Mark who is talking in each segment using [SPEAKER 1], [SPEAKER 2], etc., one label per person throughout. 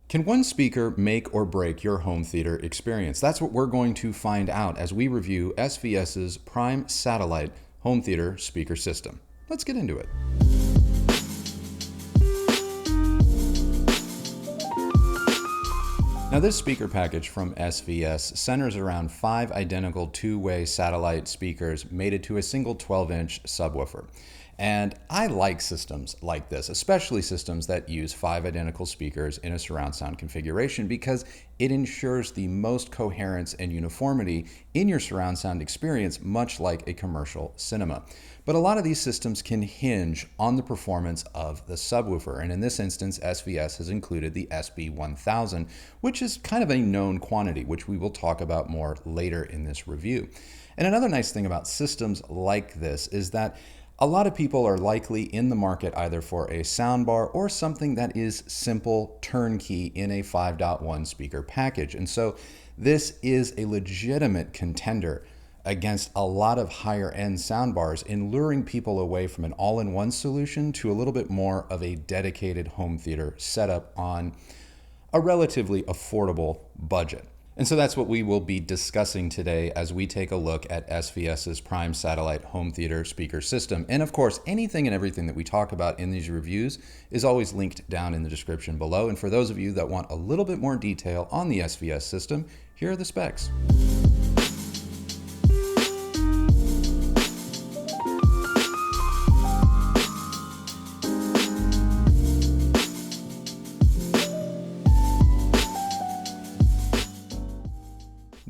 [SPEAKER 1] Can one speaker make or break your home theater experience? That's what we're going to find out as we review SVS's Prime Satellite home theater speaker system. Let's get into it. Now, this speaker package from SVS centers around 5 identical two-way satellite speakers mated to a single 12-inch subwoofer. And I like systems like this, especially systems that use 5 identical speakers in a surround sound configuration, because it ensures the most coherence and uniformity in your surround sound experience, much like a commercial cinema. But a lot of these systems can hinge on the performance of the subwoofer, and in this instance, SVS has included the SB1000, which is kind of a known quantity, which we will talk about more later in this review. And another nice thing about systems like this is that a lot of people are likely in the market either for a soundbar or something that is simple turnkey in a 5.1 speaker package. And so this is a legitimate contender against a lot of higher end soundbars in luring people away from an all-in-one solution to a little bit more of a dedicated home theater setup on a relatively affordable budget. And so that's what we will be discussing today as we take a look at SVS's Prime Satellite home theater speaker system. And of course, anything and everything that we talk about in these reviews is always linked down in the description below. And for those of you that want a little bit more detail on the SVS system, here are the specs.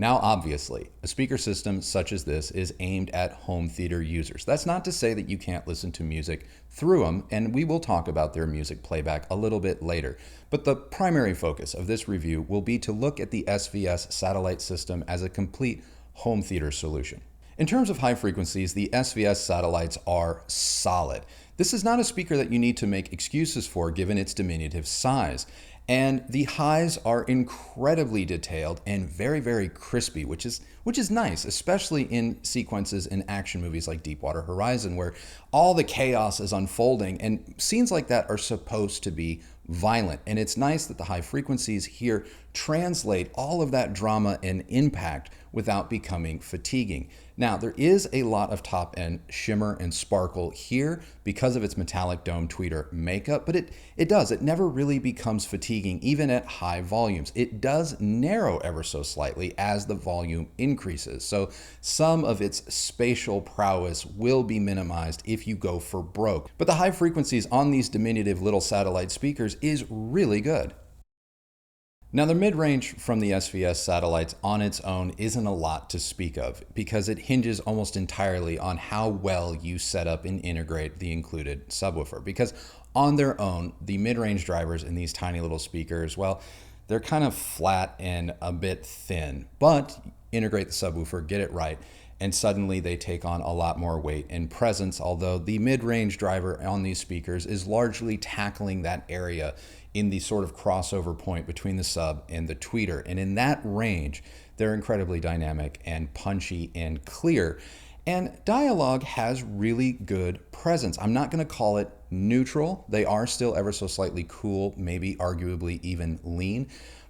[SPEAKER 1] Now, obviously, a speaker system such as this is aimed at home theater users. That's not to say that you can't listen to music through them, and we will talk about their music playback a little bit later. But the primary focus of this review will be to look at the SVS satellite system as a complete home theater solution. In terms of high frequencies, the SVS satellites are solid. This is not a speaker that you need to make excuses for given its diminutive size. And the highs are incredibly detailed and very, very crispy, which is nice, especially in sequences in action movies like Deepwater Horizon, where all the chaos is unfolding, and scenes like that are supposed to be violent. And it's nice that the high frequencies here translate all of that drama and impact without becoming fatiguing. Now, there is a lot of top-end shimmer and sparkle here because of its metallic dome tweeter makeup, but it never really becomes fatiguing, even at high volumes. It does narrow ever so slightly as the volume increases, so some of its spatial prowess will be minimized if you go for broke. But the high frequencies on these diminutive little satellite speakers is really good. Now, the mid-range from the SVS satellites on its own isn't a lot to speak of because it hinges almost entirely on how well you set up and integrate the included subwoofer. Because on their own, the mid-range drivers in these tiny little speakers, well, they're kind of flat and a bit thin, but integrate the subwoofer, get it right, and suddenly they take on a lot more weight and presence, although the mid-range driver on these speakers is largely tackling that area in the sort of crossover point between the sub and the tweeter. And in that range, they're incredibly dynamic and punchy and clear. And dialogue has really good presence. I'm not going to call it neutral. They are still ever so slightly cool, maybe arguably even lean.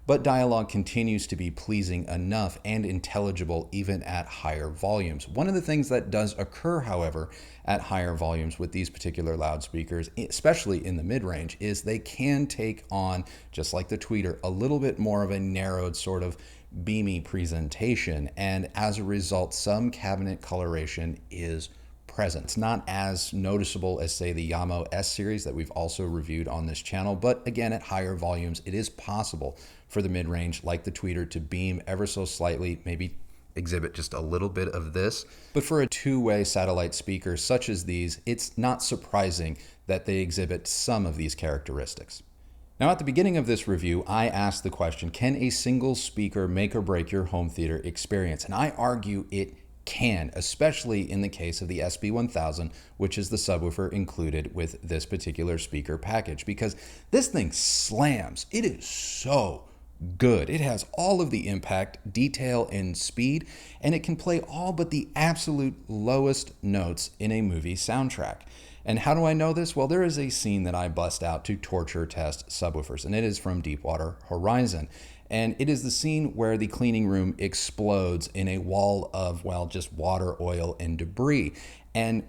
[SPEAKER 1] But dialogue continues to be pleasing enough and intelligible even at higher volumes. One of the things that does occur, however, at higher volumes with these particular loudspeakers, especially in the mid-range, is they can take on, just like the tweeter, a little bit more of a narrowed sort of beamy presentation. And as a result, some cabinet coloration is present. It's not as noticeable as, say, the Yamo S series that we've also reviewed on this channel, but again, at higher volumes, it is possible for the mid-range, like the tweeter, to beam ever so slightly, maybe exhibit just a little bit of this. But for a two-way satellite speaker such as these, it's not surprising that they exhibit some of these characteristics. Now, at the beginning of this review, I asked the question, can a single speaker make or break your home theater experience? And I argue it can, especially in the case of the SB1000, which is the subwoofer included with this particular speaker package, because this thing slams. It is so good. It has all of the impact, detail, and speed, and it can play all but the absolute lowest notes in a movie soundtrack. And how do I know this? Well, there is a scene that I bust out to torture test subwoofers, and it is from Deepwater Horizon. And it is the scene where the cleaning room explodes in a wall of, well, just water, oil, and debris. And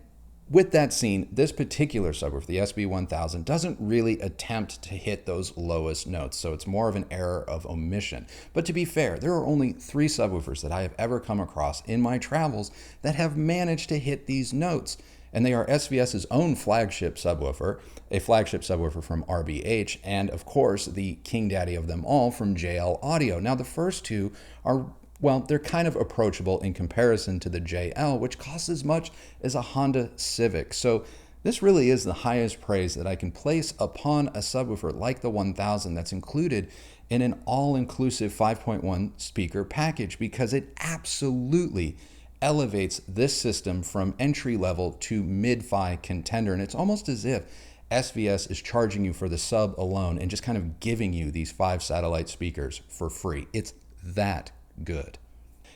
[SPEAKER 1] with that scene, this particular subwoofer, the SB1000, doesn't really attempt to hit those lowest notes, so it's more of an error of omission. But to be fair, there are only 3 subwoofers that I have ever come across in my travels that have managed to hit these notes. And they are SVS's own flagship subwoofer, a flagship subwoofer from RBH, and of course the king daddy of them all from JL Audio. Now the first 2 are, well, they're kind of approachable in comparison to the JL, which costs as much as a Honda Civic. So this really is the highest praise that I can place upon a subwoofer like the 1000 that's included in an all-inclusive 5.1 speaker package, because it absolutely elevates this system from entry level to mid-fi contender. And it's almost as if SVS is charging you for the sub alone and just kind of giving you these 5 satellite speakers for free. It's that good.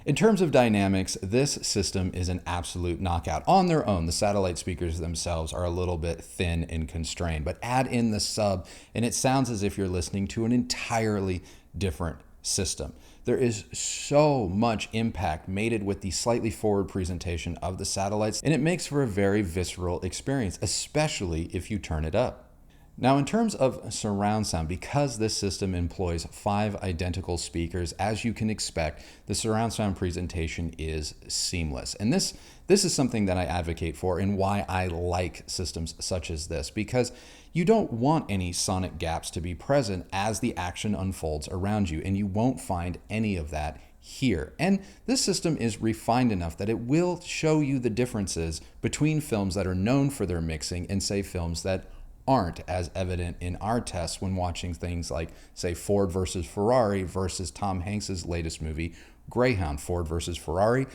[SPEAKER 1] In terms of dynamics, this system is an absolute knockout. On their own, the satellite speakers themselves are a little bit thin and constrained, but add in the sub and it sounds as if you're listening to an entirely different system. There is so much impact mated with the slightly forward presentation of the satellites, and it makes for a very visceral experience, especially if you turn it up. Now, in terms of surround sound, because this system employs 5 identical speakers, as you can expect, the surround sound presentation is seamless. And this is something that I advocate for and why I like systems such as this, because you don't want any sonic gaps to be present as the action unfolds around you, and you won't find any of that here. And this system is refined enough that it will show you the differences between films that are known for their mixing and, say, films that aren't as evident in our tests when watching things like, say, Ford versus Ferrari versus Tom Hanks's latest movie, Greyhound. Ford versus Ferrari,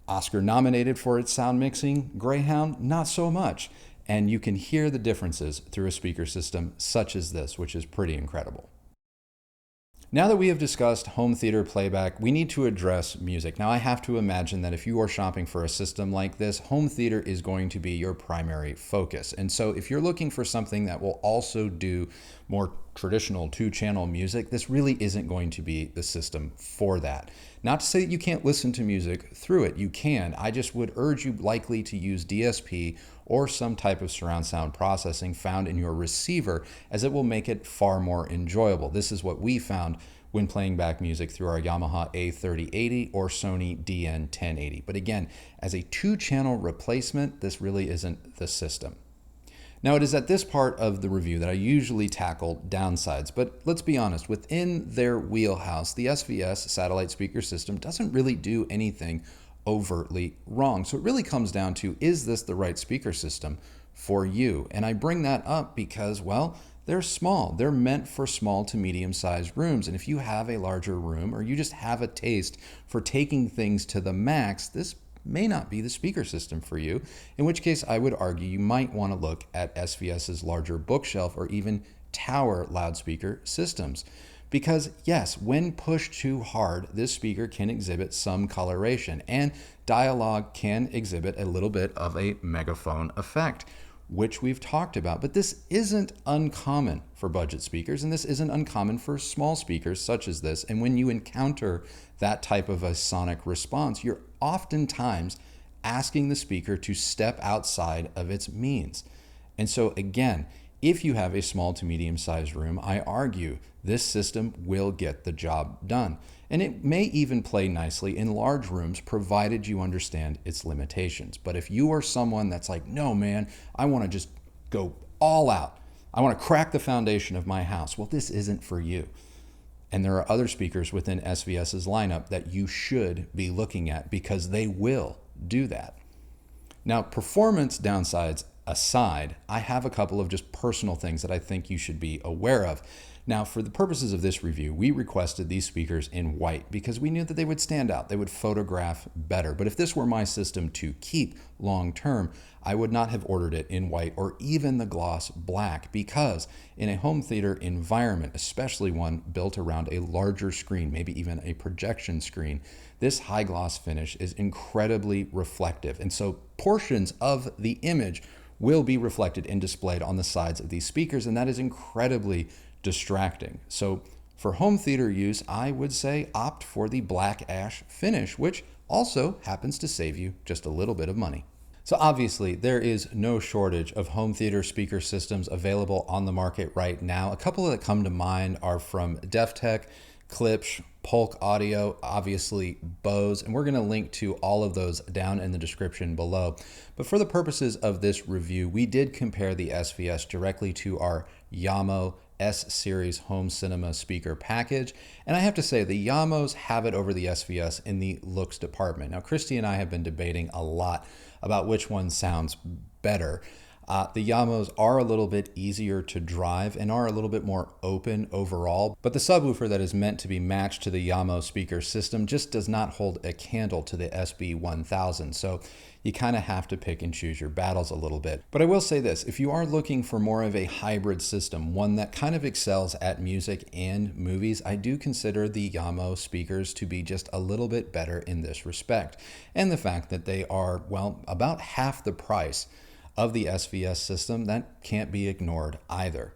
[SPEAKER 1] Oscar nominated for its sound mixing. Greyhound, not so much. And you can hear the differences through a speaker system such as this, which is pretty incredible. Now that we have discussed home theater playback, we need to address music. Now, I have to imagine that if you are shopping for a system like this, home theater is going to be your primary focus. And so if you're looking for something that will also do more traditional 2-channel music, this really isn't going to be the system for that. Not to say that you can't listen to music through it. You can. I just would urge you likely to use DSP or some type of surround sound processing found in your receiver, as it will make it far more enjoyable. This is what we found when playing back music through our Yamaha A3080 or Sony DN1080. But again, as a 2-channel replacement, this really isn't the system. Now, it is at this part of the review that I usually tackle downsides, but let's be honest, within their wheelhouse, the SVS satellite speaker system doesn't really do anything overtly wrong. So it really comes down to, is this the right speaker system for you? And I bring that up because, well, they're small. They're meant for small to medium-sized rooms. And if you have a larger room or you just have a taste for taking things to the max, this may not be the speaker system for you, in which case I would argue you might want to look at SVS's larger bookshelf or even tower loudspeaker systems. Because yes, when pushed too hard, this speaker can exhibit some coloration, and dialogue can exhibit a little bit of a megaphone effect, which we've talked about. But this isn't uncommon for budget speakers, and this isn't uncommon for small speakers such as this. And when you encounter that type of a sonic response, you're oftentimes asking the speaker to step outside of its means. And so again, if you have a small to medium sized room, I argue this system will get the job done. And it may even play nicely in large rooms, provided you understand its limitations. But if you are someone that's like, no man, I want to just go all out, I want to crack the foundation of my house, well, this isn't for you. And there are other speakers within SVS's lineup that you should be looking at, because they will do that. Now, performance downsides aside, I have a couple of just personal things that I think you should be aware of. Now, for the purposes of this review, we requested these speakers in white because we knew that they would stand out, they would photograph better. But if this were my system to keep long term, I would not have ordered it in white or even the gloss black, because in a home theater environment, especially one built around a larger screen, maybe even a projection screen, this high gloss finish is incredibly reflective. And so portions of the image will be reflected and displayed on the sides of these speakers, and that is incredibly distracting. So for home theater use, I would say opt for the black ash finish, which also happens to save you just a little bit of money. So obviously there is no shortage of home theater speaker systems available on the market right now. A couple that come to mind are from DefTech, Klipsch, Polk Audio, obviously Bose, and we're going to link to all of those down in the description below. But for the purposes of this review, we did compare the SVS directly to our Yamo S-Series home cinema speaker package. And I have to say, the Yamos have it over the SVS in the looks department. Now, Christy and I have been debating a lot about which one sounds better. The Yamos are a little bit easier to drive and are a little bit more open overall, but the subwoofer that is meant to be matched to the Yamo speaker system just does not hold a candle to the SB1000. So you kind of have to pick and choose your battles a little bit. But I will say this, if you are looking for more of a hybrid system, one that kind of excels at music and movies, I do consider the Yamo speakers to be just a little bit better in this respect. And the fact that they are, well, about half the price of the SVS system, that can't be ignored either.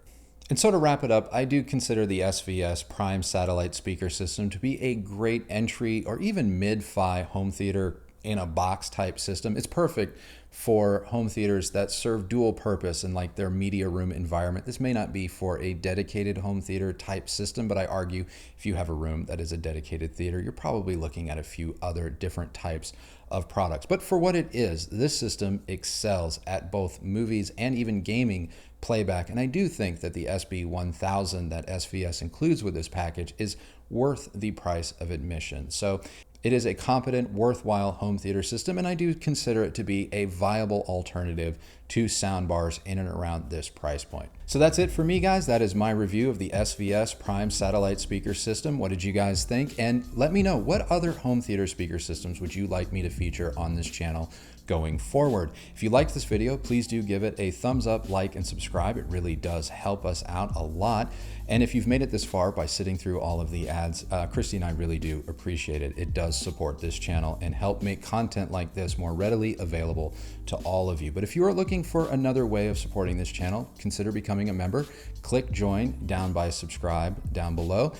[SPEAKER 1] And so to wrap it up, I do consider the SVS Prime Satellite speaker system to be a great entry or even mid-fi home theater in a box type system. It's perfect for home theaters that serve dual purpose in like their media room environment. This may not be for a dedicated home theater type system, but I argue if you have a room that is a dedicated theater, you're probably looking at a few other different types of products. But for what it is, this system excels at both movies and even gaming playback. And I do think that the SB1000 that SVS includes with this package is worth the price of admission. So it is a competent, worthwhile home theater system, and I do consider it to be a viable alternative to soundbars in and around this price point. So that's it for me, guys. That is my review of the SVS Prime Satellite speaker system. What did you guys think? And let me know, what other home theater speaker systems would you like me to feature on this channel going forward? If you liked this video, please do give it a thumbs up, like, and subscribe. It really does help us out a lot. And if you've made it this far by sitting through all of the ads, Christy and I really do appreciate it. It does support this channel and help make content like this more readily available to all of you. But if you are looking for another way of supporting this channel, consider becoming a member. Click join down by subscribe down below,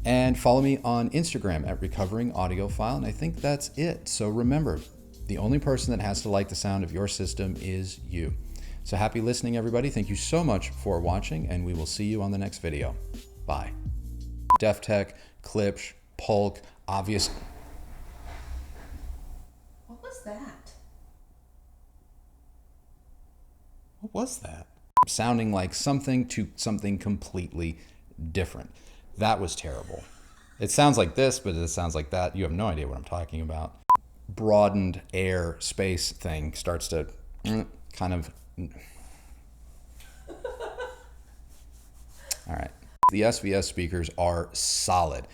[SPEAKER 1] and follow me on Instagram at Recovering Audiophile. And I think that's it. So remember, the only person that has to like the sound of your system is you. So happy listening, everybody. Thank you so much for watching, and we will see you on the next video. Bye. DefTech, Klipsch, Polk, obvious.
[SPEAKER 2] What was that?
[SPEAKER 1] What was that? Sounding like something to something completely different. That was terrible. It sounds like this, but it sounds like that. You have no idea what I'm talking about. Broadened air space thing starts to kind of. All right. The SVS speakers are solid.